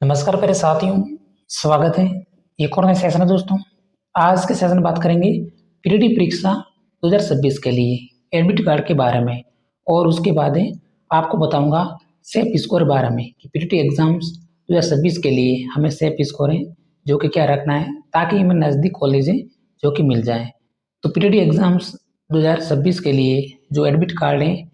नमस्कार प्यारे साथियों, स्वागत है एक और नए सेशन में दोस्तों। आज के सेशन में बात करेंगे पीटीटी परीक्षा 2026 के लिए एडमिट कार्ड के बारे में और उसके बाद आपको बताऊंगा सेफ स्कोर बारे में कि पीटीटी एग्जाम्स 2026 के लिए हमें सेफ स्कोर है जो कि क्या रखना है ताकि हमें नज़दीक कॉलेज जो कि मिल जाए। तो पीटीटी एग्जाम्स 2026 के लिए जो एडमिट कार्ड है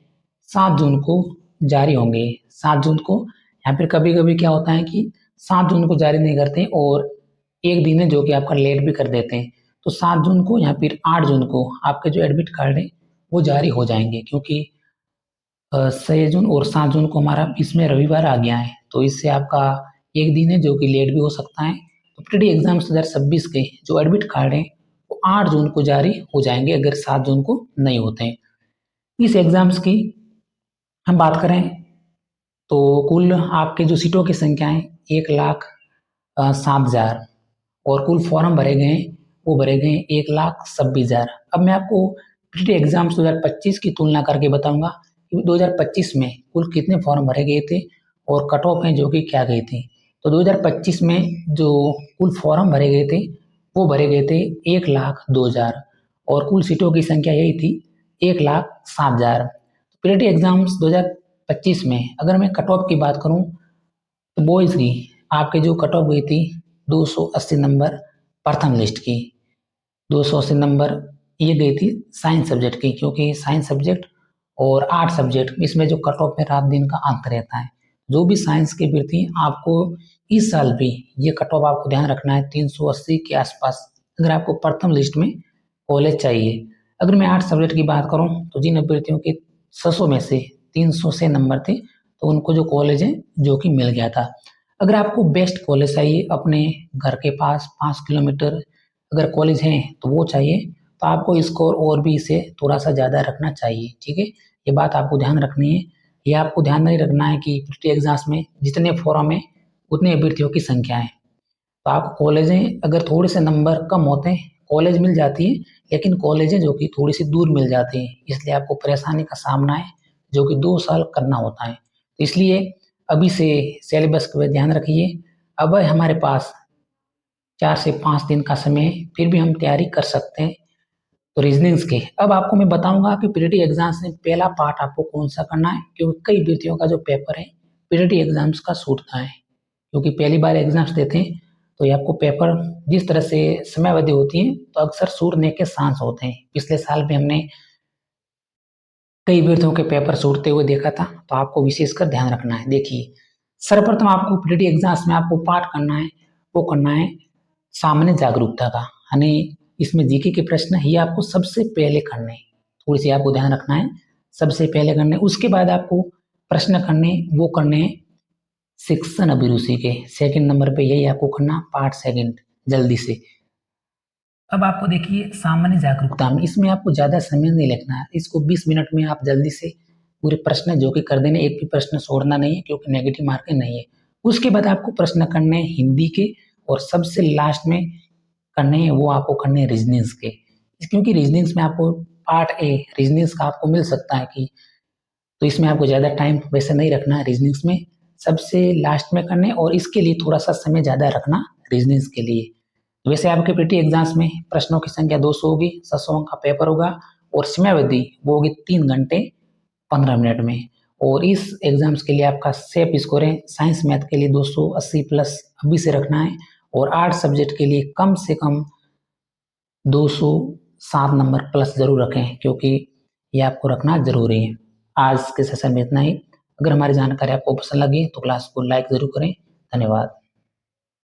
7 जून को जारी होंगे। 7 जून को यहाँ पर कभी कभी क्या होता है कि 7 जून को जारी नहीं करते और एक दिन है जो कि आपका लेट भी कर देते हैं। तो 7 जून को या फिर 8 जून को आपके जो एडमिट कार्ड है वो जारी हो जाएंगे, क्योंकि 6 जून और 7 जून को हमारा इसमें रविवार आ गया है, तो इससे आपका एक दिन है जो कि लेट भी हो सकता है। तो पीटीटी एग्जाम्स 2026 के जो एडमिट कार्ड है वो 8 जून को जारी हो जाएंगे अगर 7 जून को नहीं होते हैं। इस एग्जाम्स की हम बात करें तो कुल आपके जो सीटों की संख्या है 1,07,000 और कुल फॉर्म भरे गए हैं वो भरे गए 1,26,000। अब मैं आपको पीटीटी एग्जाम्स 2025 की तुलना करके बताऊंगा कि 2025 में कुल कितने फॉर्म भरे गए थे और कट ऑफ हैं जो कि क्या गई थी। तो 2025 में जो कुल फॉर्म भरे गए थे वो भरे गए थे 1,02,000 और कुल सीटों की संख्या यही थी 1,07,000। पीटीटी एग्जाम्स 2025 में अगर मैं कट ऑफ की बात करूं तो बॉयज़ की आपके जो कट ऑफ गई थी 280 नंबर प्रथम लिस्ट की। 280 नंबर ये गई थी साइंस सब्जेक्ट की, क्योंकि साइंस सब्जेक्ट और आर्ट सब्जेक्ट इसमें जो कट ऑफ में रात दिन का अंतर रहता है। जो भी साइंस के व्यक्ति आपको इस साल भी ये कट ऑफ आपको ध्यान रखना है 380 के आसपास अगर आपको प्रथम लिस्ट में कॉलेज चाहिए। अगर मैं आर्ट सब्जेक्ट की बात करूँ तो जिन अभ्यर्थियों के 600 में से 300 से नंबर थे तो उनको जो कॉलेज है जो कि मिल गया था। अगर आपको बेस्ट कॉलेज चाहिए अपने घर के पास 5 किलोमीटर अगर कॉलेज है तो वो चाहिए, तो आपको स्कोर और भी इसे थोड़ा सा ज़्यादा रखना चाहिए। ठीक है, ये बात आपको ध्यान रखनी है। ये आपको ध्यान नहीं रखना है कि पीटीटी एग्जाम्स में जितने फॉर्म है उतने अभ्यर्थियों की संख्या है। तो आप कॉलेजें अगर थोड़े से नंबर कम होते हैं कॉलेज मिल जाती है, लेकिन कॉलेजें जो कि थोड़ी सी दूर मिल जाती हैं इसलिए आपको परेशानी का सामना है जो कि 2 साल करना होता है। तो इसलिए अभी से सिलेबस का ध्यान रखिए। अब हमारे पास 4 से 5 दिन का समय है, फिर भी हम तैयारी कर सकते हैं। तो रीजनिंग्स के अब आपको मैं बताऊंगा कि पीटीटी एग्जाम्स में पहला पार्ट आपको कौन सा करना है, क्योंकि कई अभ्यर्थियों का जो पेपर है पीटीटी एग्जाम्स का छूटता है, क्योंकि पहली बार एग्जाम्स देते हैं तो ये आपको पेपर जिस तरह से समयावधि होती है तो अक्सर छूटने के चांस होते हैं। पिछले साल भी हमने कई अभ्यर्थियों के पेपर छूटते हुए देखा था, तो आपको विशेषकर ध्यान रखना है। देखिए, सर्वप्रथम आपको पीटीटी एग्जाम्स में आपको पाठ करना है, वो करना है सामान्य जागरूकता का, यानी इसमें जीके के प्रश्न ये आपको सबसे पहले करने हैं। थोड़ी सी आपको ध्यान रखना है, सबसे पहले करने। उसके बाद आपको प्रश्न करने वो करने हैं शिक्षण अभिरुचि के, सेकंड नंबर पे यही आपको करना पार्ट सेकंड जल्दी से। अब आपको देखिए सामान्य जागरूकता में इसमें आपको ज़्यादा समय नहीं लगना है, इसको 20 मिनट में आप जल्दी से पूरे प्रश्न जो कि कर देने, एक भी प्रश्न छोड़ना नहीं है क्योंकि नेगेटिव मार्किंग नहीं है। उसके बाद आपको प्रश्न करने हैं हिंदी के और सबसे लास्ट में करने हैं वो आपको करने हैं रीजनिंग्स के, क्योंकि रीजनिंग्स में आपको पार्ट ए रीजनिंग्स का आपको मिल सकता है कि, तो इसमें आपको ज़्यादा टाइम वैसे नहीं रखना है रीजनिंग्स में, सबसे लास्ट में करने और इसके लिए थोड़ा सा समय ज़्यादा रखना रीजनिंग्स के लिए। वैसे आपके पीटी एग्जाम्स में प्रश्नों की संख्या 200 होगी, 700 अंक का पेपर होगा और समयावधि वो होगी 3 घंटे 15 मिनट में। और इस एग्जाम्स के लिए आपका सेफ स्कोर है साइंस मैथ के लिए 280 प्लस अभी से रखना है और आर्ट सब्जेक्ट के लिए कम से कम 207 नंबर प्लस जरूर रखें, क्योंकि ये आपको रखना जरूरी है। आज के सेशन में इतना ही। अगर हमारी जानकारी आपको पसंद लगी तो क्लास को लाइक जरूर करें। धन्यवाद।